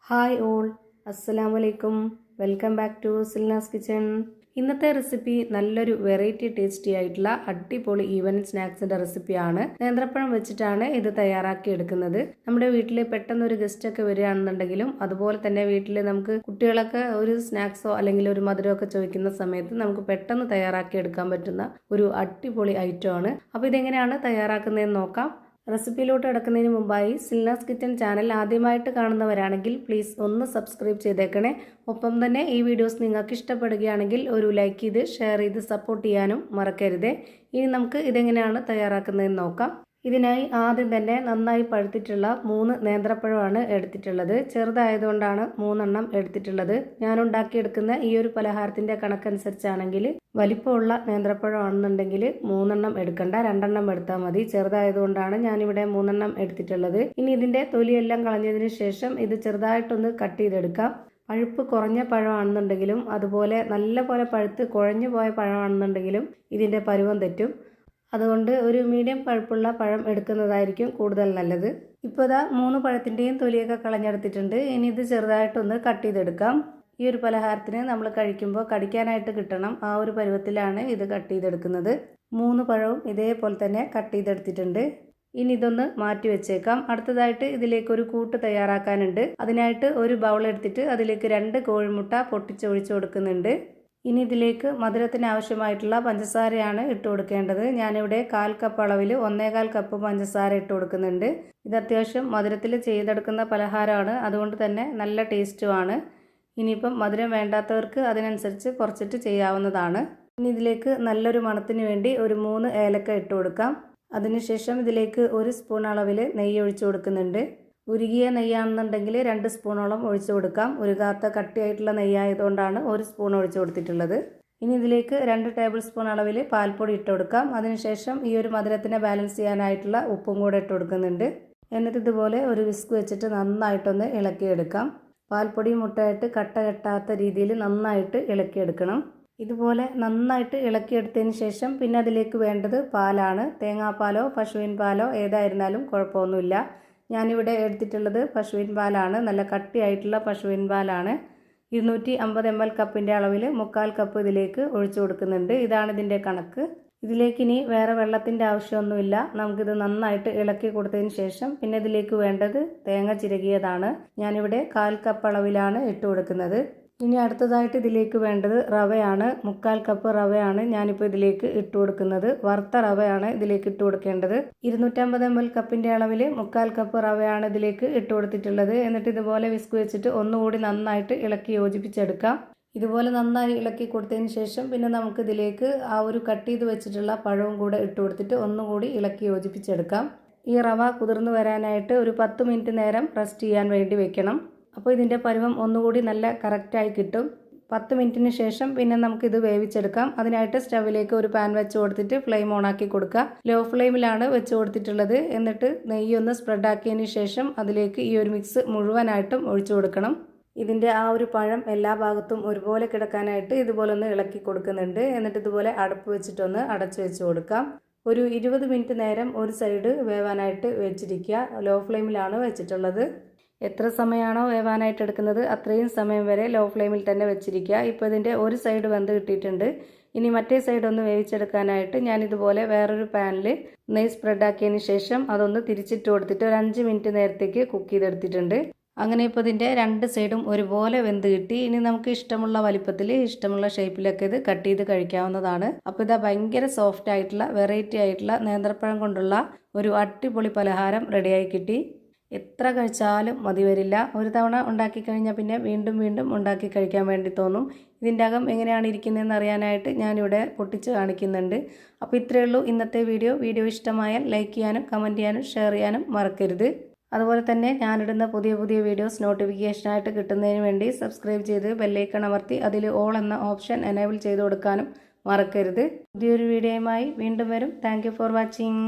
Hi all, അസ്സലാമലൈക്കും. Welcome back to Silnas kitchen. ഇന്നത്തെ recipe നല്ലൊരു വെറൈറ്റി ടേസ്റ്റി ആയിട്ടുള്ള അടിപൊളി ഈവനിങ് സ്നാക്സിന്റെ റെസിപ്പിയാണ്. നേന്ത്രപ്പഴം വെച്ചിട്ടാണ് ഇത് തയ്യാറാക്കി എടുക്കുന്നത്. നമ്മുടെ വീട്ടിൽ പെട്ടെന്ന് ഒരു ഗസ്റ്റ് ഒക്കെ വരികയാണെന്നുണ്ടെങ്കിലും അതുപോലെ തന്നെ വീട്ടിൽ നമുക്ക് കുട്ടികളൊക്കെ ഒരു സ്നാക്സോ അല്ലെങ്കിൽ ഒരു മധുരമൊക്കെ ചോദിക്കുന്ന സമയത്ത് നമുക്ക് പെട്ടെന്ന് തയ്യാറാക്കി എടുക്കാൻ പറ്റുന്ന ഒരു അടിപൊളി ഐറ്റം ആണ്. അപ്പോൾ ഇതെങ്ങനെയാണ് തയ്യാറാക്കുന്നതെന്ന് നോക്കാം. റെസിപ്പിയിലോട്ട് കിടക്കുന്നതിന് മുമ്പായി സിൽനാസ് കിച്ചൺ ചാനൽ ആദ്യമായിട്ട് കാണുന്നവരാണെങ്കിൽ പ്ലീസ് ഒന്ന് സബ്സ്ക്രൈബ് ചെയ്തേക്കണേ. ഒപ്പം തന്നെ ഈ വീഡിയോസ് നിങ്ങൾക്ക് ഇഷ്ടപ്പെടുകയാണെങ്കിൽ ഒരു ലൈക്ക് ചെയ്ത് ഷെയർ ചെയ്ത് സപ്പോർട്ട് ചെയ്യാനും മറക്കരുതേ. ഇനി നമുക്ക് ഇതെങ്ങനെയാണ് തയ്യാറാക്കുന്നതെന്ന് നോക്കാം. ഇതിനായി ആദ്യം തന്നെ നന്നായി പഴുത്തിട്ടുള്ള 3 നേന്ത്രപ്പഴമാണ് എടുത്തിട്ടുള്ളത്. ചെറുതായതുകൊണ്ടാണ് 3 എടുത്തിട്ടുള്ളത്. ഞാൻ ഉണ്ടാക്കിയെടുക്കുന്ന ഈ ഒരു പലഹാരത്തിന്റെ കണക്കനുസരിച്ചാണെങ്കിൽ വലിപ്പമുള്ള നേന്ത്രപ്പഴമാണെന്നുണ്ടെങ്കിൽ 3 എടുക്കണ്ട, 2 എടുത്താൽ മതി. ചെറുതായതുകൊണ്ടാണ് ഞാനിവിടെ 3 എടുത്തിട്ടുള്ളത്. ഇനി ഇതിന്റെ തൊലിയെല്ലാം കളഞ്ഞതിന് ശേഷം ഇത് ചെറുതായിട്ടൊന്ന് കട്ട് ചെയ്തെടുക്കാം. പഴുപ്പ് കുറഞ്ഞ പഴമാണെന്നുണ്ടെങ്കിലും അതുപോലെ നല്ല പോലെ പഴുത്ത് കുഴഞ്ഞു പോയ പഴമാണെന്നുണ്ടെങ്കിലും ഇതിന്റെ പരുവം തെറ്റും. അതുകൊണ്ട് ഒരു മീഡിയം പഴുപ്പുള്ള പഴം എടുക്കുന്നതായിരിക്കും കൂടുതൽ നല്ലത്. ഇപ്പോൾ ഇതാ 3 പഴത്തിൻ്റെയും തൊലിയൊക്കെ കളഞ്ഞെടുത്തിട്ടുണ്ട്. ഇനി ഇത് ചെറുതായിട്ടൊന്ന് കട്ട് ചെയ്തെടുക്കാം. ഈ ഒരു പലഹാരത്തിന് നമ്മൾ കഴിക്കുമ്പോൾ കടിക്കാനായിട്ട് കിട്ടണം, ആ ഒരു പരുവത്തിലാണ് ഇത് കട്ട് ചെയ്തെടുക്കുന്നത്. 3 പഴവും ഇതേപോലെ തന്നെ കട്ട് ചെയ്തെടുത്തിട്ടുണ്ട്. ഇനി ഇതൊന്ന് മാറ്റി വെച്ചേക്കാം. അടുത്തതായിട്ട് ഇതിലേക്ക് ഒരു കൂട്ട് തയ്യാറാക്കാനുണ്ട്. അതിനായിട്ട് ഒരു ബൗൾ എടുത്തിട്ട് അതിലേക്ക് 2 കോഴിമുട്ട പൊട്ടിച്ചൊഴിച്ചു കൊടുക്കുന്നുണ്ട്. ഇനി ഇതിലേക്ക് മധുരത്തിന് ആവശ്യമായിട്ടുള്ള പഞ്ചസാരയാണ് ഇട്ട് കൊടുക്കേണ്ടത്. ഞാനിവിടെ 1/4 കപ്പ് അളവിൽ 1/4 കപ്പ് പഞ്ചസാര ഇട്ട് കൊടുക്കുന്നുണ്ട്. ഇത് അത്യാവശ്യം മധുരത്തിൽ ചെയ്തെടുക്കുന്ന പലഹാരമാണ്, അതുകൊണ്ട് തന്നെ നല്ല ടേസ്റ്റുമാണ്. ഇനിയിപ്പം മധുരം വേണ്ടാത്തവർക്ക് അതിനനുസരിച്ച് കുറച്ചിട്ട് ചെയ്യാവുന്നതാണ്. ഇനി ഇതിലേക്ക് നല്ലൊരു മണത്തിന് വേണ്ടി ഒരു 3 ഏലക്ക ഇട്ട് കൊടുക്കാം. അതിനുശേഷം ഇതിലേക്ക് 1 സ്പൂൺ അളവിൽ നെയ്യ് ഒഴിച്ചു കൊടുക്കുന്നുണ്ട്. ഉരുകിയ നെയ്യാണെന്നുണ്ടെങ്കിൽ 2 സ്പൂണോളം ഒഴിച്ചു കൊടുക്കാം. ഉരുകാത്ത കട്ടിയായിട്ടുള്ള നെയ്യായതുകൊണ്ടാണ് 1 സ്പൂൺ ഒഴിച്ചു കൊടുത്തിട്ടുള്ളത്. ഇനി ഇതിലേക്ക് 2 ടേബിൾ സ്പൂൺ അളവിൽ പാൽപ്പൊടി ഇട്ട് കൊടുക്കാം. അതിനുശേഷം ഈ ഒരു മധുരത്തിനെ ബാലൻസ് ചെയ്യാനായിട്ടുള്ള ഉപ്പും കൂടെ ഇട്ട് കൊടുക്കുന്നുണ്ട്. എന്നിട്ട് ഇതുപോലെ ഒരു വിസ്ക് വെച്ചിട്ട് നന്നായിട്ടൊന്ന് ഇളക്കിയെടുക്കാം. പാൽപ്പൊടി മുട്ടയായിട്ട് കട്ട കെട്ടാത്ത രീതിയിൽ നന്നായിട്ട് ഇളക്കിയെടുക്കണം. ഇതുപോലെ നന്നായിട്ട് ഇളക്കിയെടുത്തതിന് ശേഷം പിന്നെ അതിലേക്ക് വേണ്ടത് പാലാണ്. തേങ്ങാപ്പാലോ പശുവിൻ പാലോ ഏതായിരുന്നാലും കുഴപ്പമൊന്നുമില്ല. ഞാനിവിടെ എടുത്തിട്ടുള്ളത് പശുവിൻ പാലാണ്. നല്ല കട്ടിയായിട്ടുള്ള പശുവിൻ പാലാണ്. 250 ml കപ്പിൻ്റെ അളവിൽ 1/4 കപ്പ് ഇതിലേക്ക് ഒഴിച്ചു കൊടുക്കുന്നുണ്ട്. ഇതാണ് ഇതിൻ്റെ കണക്ക്. ഇതിലേക്ക് ഇനി വേറെ വെള്ളത്തിൻ്റെ ആവശ്യമൊന്നുമില്ല. നമുക്കിത് നന്നായിട്ട് ഇളക്കി കൊടുത്തതിന് ശേഷം പിന്നെ ഇതിലേക്ക് വേണ്ടത് തേങ്ങ ചിരകിയതാണ്. ഞാനിവിടെ 1/4 കപ്പ് അളവിലാണ് ഇട്ട് കൊടുക്കുന്നത്. ഇനി അടുത്തതായിട്ട് ഇതിലേക്ക് വേണ്ടത് റവയാണ്. 1/4 കപ്പ് റവയാണ് ഞാനിപ്പോൾ ഇതിലേക്ക് ഇട്ട് കൊടുക്കുന്നത്. വറുത്ത റവയാണ് ഇതിലേക്ക് ഇട്ട് കൊടുക്കേണ്ടത്. 250 ml കപ്പിൻ്റെ അളവിൽ 1/4 കപ്പ് റവയാണ് ഇതിലേക്ക് ഇട്ട് കൊടുത്തിട്ടുള്ളത്. എന്നിട്ട് ഇതുപോലെ വിസ്ക് വെച്ചിട്ട് ഒന്നുകൂടി നന്നായിട്ട് ഇളക്കി യോജിപ്പിച്ചെടുക്കാം. ഇതുപോലെ നന്നായി ഇളക്കി കൊടുത്തതിന് ശേഷം പിന്നെ നമുക്ക് ഇതിലേക്ക് ആ ഒരു കട്ട് ചെയ്ത് വെച്ചിട്ടുള്ള പഴവും കൂടെ ഇട്ട് കൊടുത്തിട്ട് ഒന്നുകൂടി ഇളക്കി യോജിപ്പിച്ചെടുക്കാം. ഈ റവ കുതിർന്ന് വരാനായിട്ട് ഒരു 10 മിനിറ്റ് നേരം റെസ്റ്റ് ചെയ്യാൻ വേണ്ടി വെക്കണം. അപ്പോൾ ഇതിൻ്റെ പരുവം ഒന്നുകൂടി നല്ല കറക്റ്റായി കിട്ടും. 10 മിനിറ്റിന് ശേഷം പിന്നെ നമുക്കിത് വേവിച്ചെടുക്കാം. അതിനായിട്ട് സ്റ്റവിലേക്ക് ഒരു പാൻ വെച്ച് കൊടുത്തിട്ട് ഫ്ലെയിം ഓണാക്കി കൊടുക്കുക. ലോ ഫ്ലെയിമിലാണ് വെച്ച് കൊടുത്തിട്ടുള്ളത്. എന്നിട്ട് നെയ്യൊന്ന് സ്പ്രെഡാക്കിയതിന് ശേഷം അതിലേക്ക് ഈ ഒരു മിക്സ് മുഴുവനായിട്ടും ഒഴിച്ചു കൊടുക്കണം. ഇതിൻ്റെ ആ ഒരു പഴം എല്ലാ ഭാഗത്തും ഒരുപോലെ കിടക്കാനായിട്ട് ഇതുപോലെ ഒന്ന് ഇളക്കി കൊടുക്കുന്നുണ്ട്. എന്നിട്ട് ഇതുപോലെ അടപ്പ് വെച്ചിട്ടൊന്ന് അടച്ചു വെച്ച് കൊടുക്കാം. ഒരു 20 മിനിറ്റ് നേരം ഒരു സൈഡ് വേവാനായിട്ട് വെച്ചിരിക്കുക. ലോ ഫ്ലെയിമിലാണ് വെച്ചിട്ടുള്ളത്. എത്ര സമയമാണോ വേവാനായിട്ട് എടുക്കുന്നത് അത്രയും സമയം വരെ ലോ ഫ്ലെയിമിൽ തന്നെ വെച്ചിരിക്കുക. ഇപ്പോൾ ഇതിൻ്റെ ഒരു സൈഡ് വെന്ത് കിട്ടിയിട്ടുണ്ട്. ഇനി മറ്റേ സൈഡ് ഒന്ന് വേവിച്ചെടുക്കാനായിട്ട് ഞാനിതുപോലെ വേറൊരു പാനിൽ നെയ്യ് സ്പ്രെഡാക്കിയതിന് ശേഷം അതൊന്ന് തിരിച്ചിട്ട് കൊടുത്തിട്ട് ഒരു 5 മിനിറ്റ് നേരത്തേക്ക് കുക്ക് ചെയ്തെടുത്തിട്ടുണ്ട്. അങ്ങനെ ഇപ്പോൾ ഇതിൻ്റെ 2 സൈഡും ഒരുപോലെ വെന്ത് കിട്ടി. ഇനി നമുക്ക് ഇഷ്ടമുള്ള വലിപ്പത്തിൽ ഇഷ്ടമുള്ള ഷേപ്പിലൊക്കെ ഇത് കട്ട് ചെയ്ത് കഴിക്കാവുന്നതാണ്. അപ്പോൾ ഇതാ ഭയങ്കര സോഫ്റ്റ് ആയിട്ടുള്ള വെറൈറ്റി ആയിട്ടുള്ള നേന്ത്രപ്പഴം കൊണ്ടുള്ള ഒരു അടിപൊളി പലഹാരം റെഡിയായി കിട്ടി. എത്ര കഴിച്ചാലും മതി വരില്ല. ഒരു തവണ ഉണ്ടാക്കി കഴിഞ്ഞാൽ പിന്നെ വീണ്ടും വീണ്ടും ഉണ്ടാക്കി കഴിക്കാൻ വേണ്ടി തോന്നും. ഇതിൻ്റെ അകം എങ്ങനെയാണ് ഇരിക്കുന്നതെന്ന് അറിയാനായിട്ട് ഞാനിവിടെ പൊട്ടിച്ച് കാണിക്കുന്നുണ്ട്. അപ്പോൾ ഇത്രയേ ഉള്ളൂ ഇന്നത്തെ വീഡിയോ ഇഷ്ടമായാൽ ലൈക്ക് ചെയ്യാനും കമൻറ്റ് ചെയ്യാനും ഷെയർ ചെയ്യാനും മറക്കരുത്. അതുപോലെ തന്നെ ഞാനിടുന്ന പുതിയ വീഡിയോസ് നോട്ടിഫിക്കേഷനായിട്ട് കിട്ടുന്നതിന് വേണ്ടി സബ്സ്ക്രൈബ് ചെയ്ത് ബെല്ലൈക്കൺ അമർത്തി അതിൽ ഓൾ എന്ന ഓപ്ഷൻ എനേബിൾ ചെയ്ത് കൊടുക്കാനും മറക്കരുത്. പുതിയൊരു വീഡിയോയുമായി വീണ്ടും വരും. Thank you for watching.